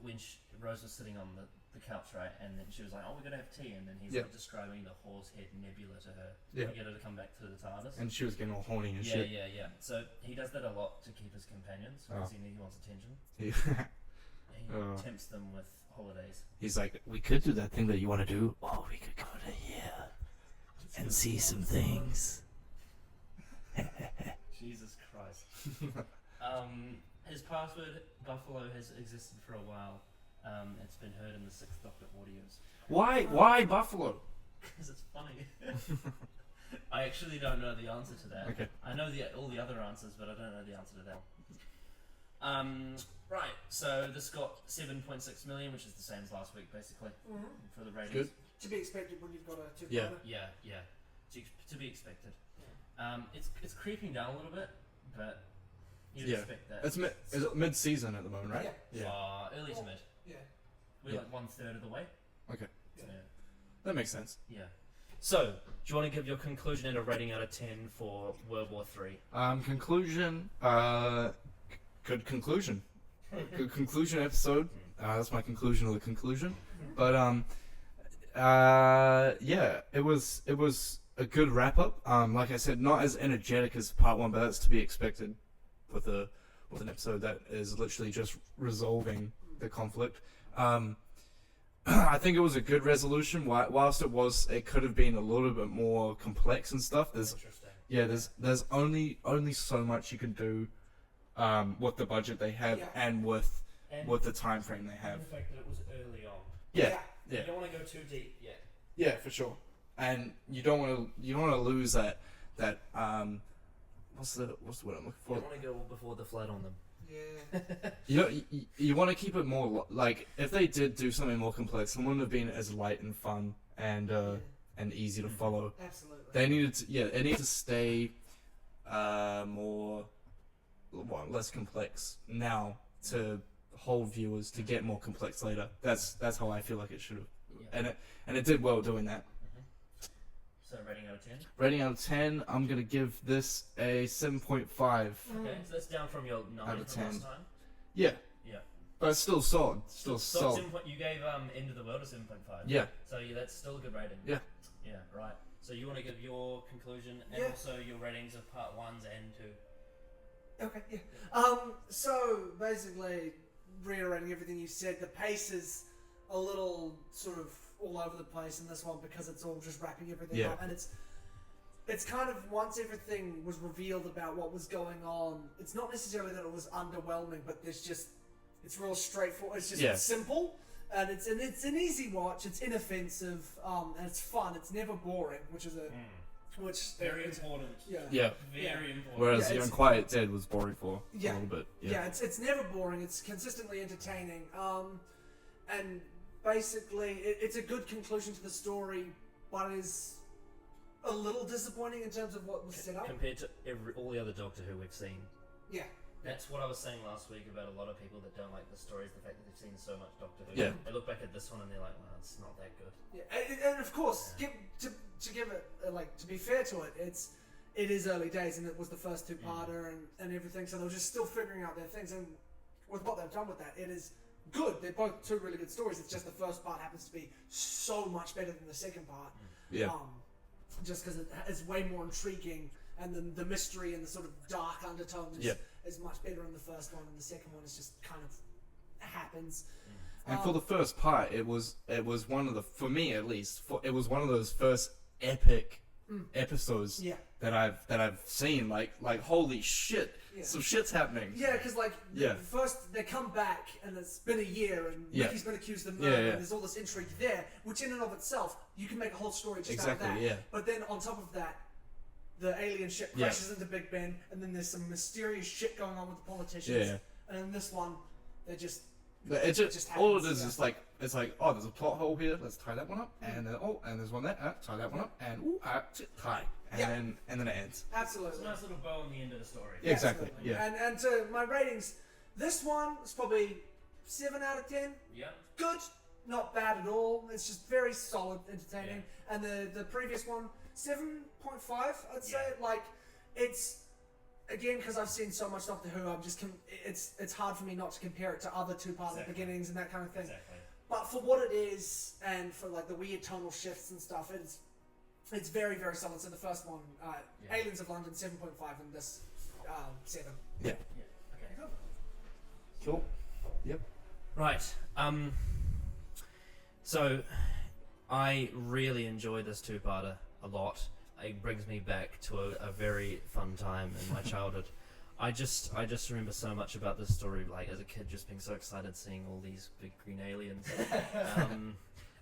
when Rose was sitting on the couch, right, and then she was like, "Oh, we're gonna have tea," and then he's describing the Horse Head Nebula to her to get her to come back to the TARDIS. And she was getting all horny and shit. Yeah. So he does that a lot to keep his companions because he wants attention. Yeah. He tempts them with holidays. He's like, we could do that thing that you want to do. Oh, we could go to here and see some things. Jesus Christ. His password, Buffalo, has existed for a while. It's been heard in the Sixth Doctor audios. Why Buffalo? Because it's funny. I actually don't know the answer to that. Okay. I know all the other answers, but I don't know the answer to that one. Right, so this got 7.6 million, which is the same as last week, basically, for the ratings. Good. To be expected when you've got a two. Yeah. To be expected. It's creeping down a little bit, but You'd Yeah. expect that. It's is it mid-season at the moment, right? Early to mid. Yeah. We're Yeah. like 1/3 of the way. Okay. Yeah. That makes sense. Yeah. So, do you want to give your conclusion and a rating out of 10 for World War 3? Conclusion. Good conclusion. Good conclusion episode. That's my conclusion of the conclusion. But yeah, it was a good wrap up. Like I said, not as energetic as part one, but that's to be expected with an episode that is literally just resolving the conflict. I think it was a good resolution. Whilst it could have been a little bit more complex and stuff. Interesting. There's only so much you can do with the budget they have and with the time frame they have. And the fact that it was early on. Yeah. You don't want to go too deep yet. Yeah, for sure. And you don't want to lose that what's the word I'm looking You for? don't want to go before the flood on them. Yeah. You want to keep it more like if they did do something more complex, it wouldn't have been as light and fun and easy to follow. Absolutely. They needed to it needed to stay less complex now to hold viewers to get more complex later. That's how I feel like it should have, and it did well doing that. So rating out of 10. Rating out of 10, I'm gonna give this a 7.5. Okay, so that's down from your 9 Out of from last 10. time. Yeah, Yeah. but it's still solid. Still So solid. 7 point, you gave End of the World a 7.5. Yeah. So that's still a good rating. Yeah. Yeah, right. So you want to give your conclusion and Yeah. also your ratings of part 1s and 2. Okay, yeah. So basically, reiterating everything you said, the pace is a little sort of all over the place in this one because it's all just wrapping everything Yeah. up, and it's kind of once everything was revealed about what was going on, it's not necessarily that it was underwhelming, but it's real straightforward. It's just simple, and it's an easy watch. It's inoffensive, and it's fun. It's never boring, which is Very important. Yeah. Very important. Whereas Yeah, Unquiet Dead was boring for a Yeah. little bit. Yeah, it's never boring. It's consistently entertaining. And basically, it's a good conclusion to the story, but it is a little disappointing in terms of what was set up. Compared to all the other Doctor Who we've seen. Yeah. That's what I was saying last week about a lot of people that don't like the stories, the fact that they've seen so much Doctor Who. Yeah. They look back at this one and they're like, well, it's not that good. Yeah, and of course, to give it to be fair to it, it is early days, and it was the first two-parter and everything, so they were just still figuring out their things. And with what they've done with that, it is good. They're both two really good stories. It's just the first part happens to be so much better than the second part. Yeah. Just because it is way more intriguing, and the mystery and the sort of dark undertones is much better in the first one, and the second one is just kind of happens. And for the first part, it was one of the, for me at least, it was one of those first epic episodes that I've seen. Like holy shit, some shit's happening. Yeah, because first they come back and it's been a year and Ricky's been accused of murder and there's all this intrigue there, which in and of itself you can make a whole story just out of that. Yeah. But then on top of that, the alien ship crashes into Big Ben, and then there's some mysterious shit going on with the politicians. Yeah. And in this one, they're just. It just happens, all it is is like it's like, oh, there's a plot hole here, let's tie that one up, and then and there's one there, tie that one up, and tie, and then it ends. Absolutely. It's a nice little bow on the end of the story. Yeah, exactly. Absolutely. Yeah. And to my ratings, this one is probably 7 out of 10. Yeah. Good, not bad at all. It's just very solid, entertaining. And the previous one, 7.5, I'd say. Like, it's again because I've seen so much Doctor Who. I'm just it's hard for me not to compare it to other two-part beginnings and that kind of thing. Exactly. But for what it is, and for like the weird tonal shifts and stuff, it's very, very solid. So the first one, Aliens of London, 7.5, and this 7. Yeah. Okay. Cool. Yep. Right. So I really enjoy this two-parter a lot. It brings me back to a very fun time in my childhood. I just remember so much about this story, like as a kid, just being so excited seeing all these big green aliens.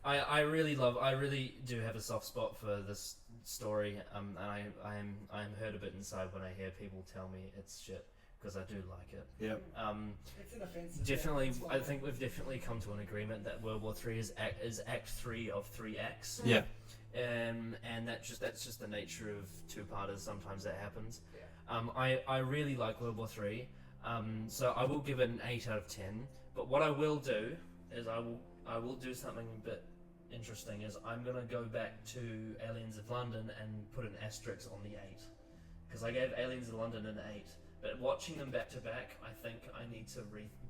I really do have a soft spot for this story, and I am hurt a bit inside when I hear people tell me it's shit, because I do like it. Yep. It's inoffensive. Definitely, I think we've definitely come to an agreement that World War III is Act 3 of 3 acts. Yeah. And that's just the nature of two-parters. Sometimes that happens. I really like World War III. So I will give it an 8 out of 10. But what I will do is I will do something a bit interesting. Is I'm gonna go back to Aliens of London and put an asterisk on the 8 because I gave Aliens of London an 8. But watching them back to back, I think I need to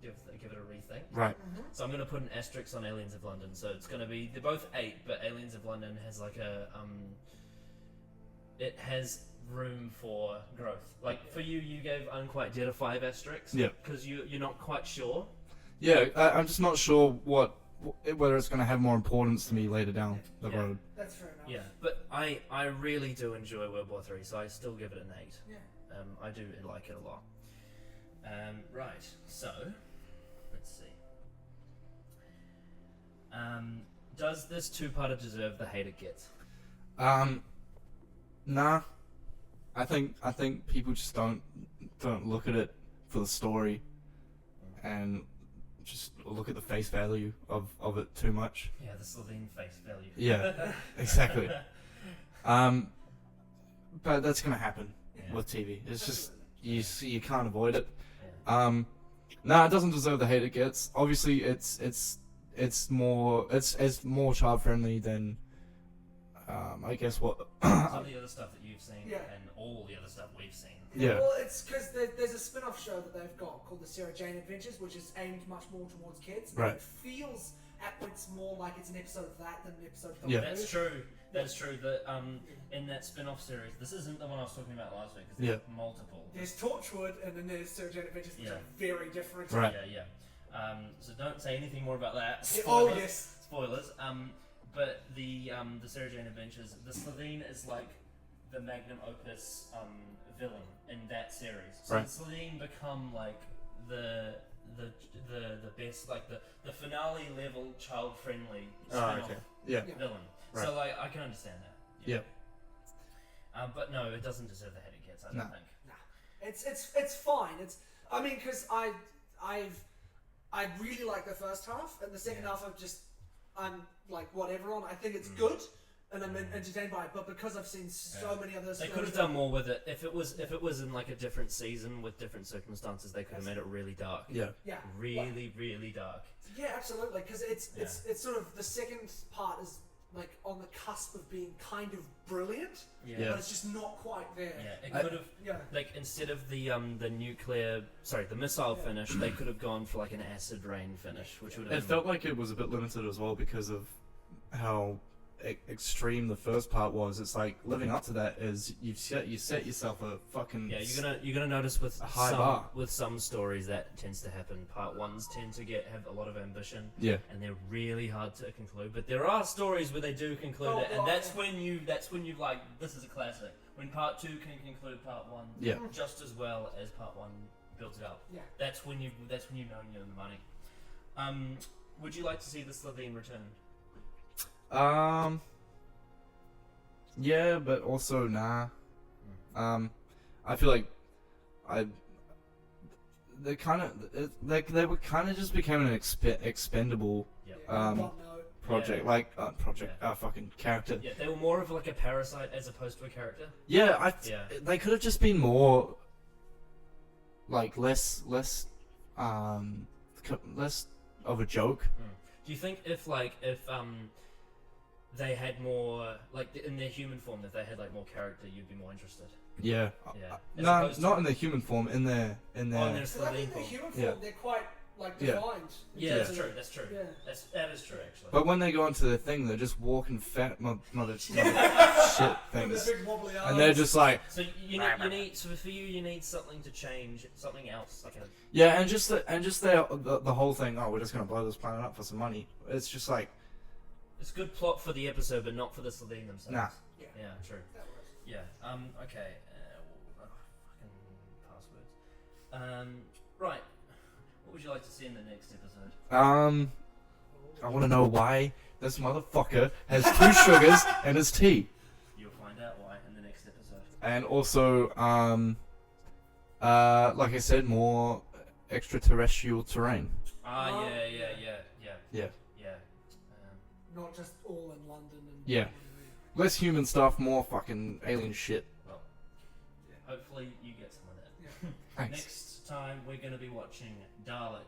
give it a rethink. Right. So I'm going to put an asterisk on Aliens of London. So it's going to be, they're both 8, but Aliens of London has like a it has room for growth. Like for you gave Unquite Dead a 5 asterisk. Yeah. Because you're not quite sure. Yeah, I'm just not sure whether it's going to have more importance to me later down the Yeah. road. That's fair enough. Yeah. But I really do enjoy World War 3, so I still give it an 8. Yeah. I do like it a lot. Right, so let's see. Does this two-parter deserve the hate it gets? Nah. I think people just don't look at it for the story, and just look at the face value of it too much. Yeah, the Slovene face value. Yeah, exactly. But that's gonna happen with TV. It's just you can't avoid it. Yeah. Nah, it doesn't deserve the hate it gets. Obviously, it's more child friendly than I guess what. Some of the other stuff that you've seen Yeah. and all the other stuff we've seen. Yeah. Well, it's because there's a spin-off show that they've got called the Sarah Jane Adventures, which is aimed much more towards kids. And Right. It feels at points more like it's an episode of that than an episode of Yeah. Doctor That's Who. true. That's true. That in that spin-off series, this isn't the one I was talking about last week. 'Cause there's multiple. There's Torchwood, and then there's Sarah Jane Adventures, which Yeah. are very different. Right. Yeah. So don't say anything more about that. Yeah, Spoilers. oh yes. Spoilers. But the Sarah Jane Adventures, the Slovene is like the magnum opus villain in that series. So Right. the Slovene become like the best, like the finale level child friendly spin-off Yeah. villain. Right. So like I can understand that. Yeah. But no, it doesn't deserve the hate it gets. I don't No. think. It's fine. I mean, because I really like the first half, and the second Yeah. half I'm like whatever on. I think it's good, and I'm entertained by it. But because I've seen so many other They stories, could have done more with it. If it was in like a different season with different circumstances, they could have made it really dark. Yeah. Yeah, Really dark. yeah, absolutely. Because it's sort of the second part is like on the cusp of being kind of brilliant, Yeah. but it's just not quite there. Yeah, it I- could have Yeah. like instead of the missile finish, they could have gone for like an acid rain finish, which would have It felt like it was a bit limited as well because of how extreme the first part was. It's like living up to that is you set yourself a fucking you're gonna notice with a high bar. some stories that tends to happen. Part ones tend to have a lot of ambition, Yeah. and they're really hard to conclude. But there are stories where they do conclude it, and that's when you like this is a classic. When part 2 can conclude part 1 Yeah. just as well as part 1 built it up. Yeah. That's when you know you're in the money. Would you like to see the Slovene return? Yeah, but also nah. I feel like they were kind of just became an expendable Yep. project, fucking character. Yeah, they were more of like a parasite as opposed to a character. Yeah, Yeah. they could have just been more like less of a joke. Do you think if they had more like in their human form, if they had like more character, you'd be more interested? Yeah. Yeah. No, not in their human form. In their Oh, in their Because I Slovene think the form. human Yeah. form, they're quite like Yeah. defined. in Yeah, terms that's of- true. That's true. Yeah. That is true actually. But when they go into the thing, they're just walking fat mother shit With things, the big wobbly arms. and they're just like So you need so for you need something to change, something else like a yeah, and just the whole thing. Oh, we're just gonna blow this planet up for some money. It's just like it's good plot for the episode, but not for the Slovene themselves. nah. Yeah. Yeah, true. That works. Yeah. Okay. Fucking passwords. Right. What would you like to see in the next episode? I want to know why this motherfucker has 2 sugars in his tea, You'll find out why in the next episode. and also like I said, more extraterrestrial terrain. Yeah. Not just all in London. And Yeah. Less human stuff, more fucking alien shit. Well, hopefully you get some of that. Yeah. Thanks. Next time we're going to be watching Dalek,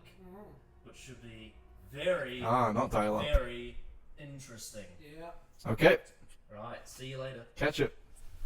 which should be very, not dial-up. very interesting. Yeah. Okay, Right, see you later. catch it.